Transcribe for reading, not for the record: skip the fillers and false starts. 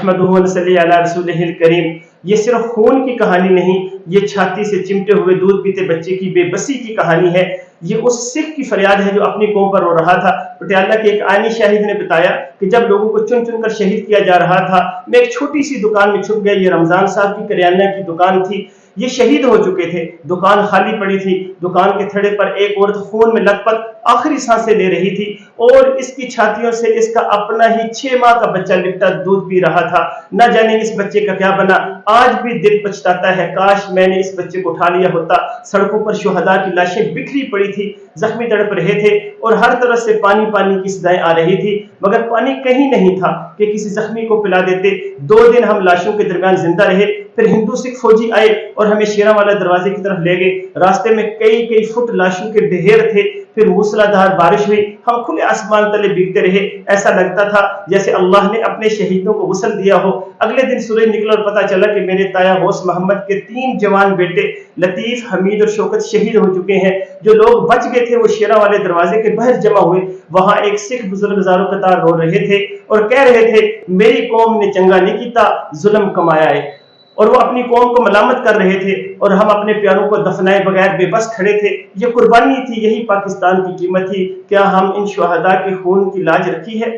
نحمدہ व नसल्ली अला रसूलिहिल करीम। ये सिर्फ खून की कहानी नहीं, ये छाती से चिमटे हुए दूध पीते बच्चे की बेबसी की कहानी है। ये उस सिख की फरियाद है जो अपनी कौम पर रो रहा था। पटियाला के एक आईनी शाहिद ने बताया कि जब लोगों को चुन चुन कर शहीद किया जा रहा था, मैं एक छोटी सी दुकान में छुप गया। ये रमजान साहब की करियाना की दुकान थी। ये शहीद हो चुके थे, दुकान खाली पड़ी थी। दुकान के थड़े पर एक औरत खून में लथपथ आखिरी सांसें ले रही थी और इसकी छातियों से इसका अपना ही 6 माह का बच्चा लिपटा दूध पी रहा था। न जाने इस बच्चे का क्या बना। आज भी दिल पछताता है, काश मैंने इस बच्चे को उठा लिया होता। सड़कों पर शुहदा की लाशें बिखरी पड़ी थी, जख्मी तड़प रहे थे और हर तरफ से पानी पानी की सदाएं आ रही थी, मगर पानी कहीं नहीं था कि किसी जख्मी को पिला देते। 2 दिन हम लाशों के दरमियान जिंदा रहे। फिर हिंदू सिख फौजी आए और हमें शेरावाला दरवाजे की तरफ ले गए। रास्ते में कई कई फुट लाशों के ढेर थे। फिर मूसलाधार बारिश हुई, हम खुले आसमान तले भीगते रहे। ऐसा लगता था जैसे अल्लाह ने अपने शहीदों को गुस्ल दिया हो। अगले दिन सूरज निकला और पता चला कि मेरे ताया गौस मोहम्मद के 3 जवान बेटे लतीफ, हमीद और शौकत शहीद हो चुके हैं। जो लोग बच गए थे वो शेरा वाले दरवाजे के बाहर जमा हुए। वहां एक सिख बुजुर्ग ज़ारो कतार रो रहे थे और कह रहे थे, मेरी कौम ने चंगा नहीं किया, जुल्म कमाया है। और वो अपनी कौम को मलामत कर रहे थे और हम अपने प्यारों को दफनाए बगैर बेबस खड़े थे। ये कुर्बानी थी, यही पाकिस्तान की कीमत थी। क्या हम इन शुहदा के खून की लाज रखी है?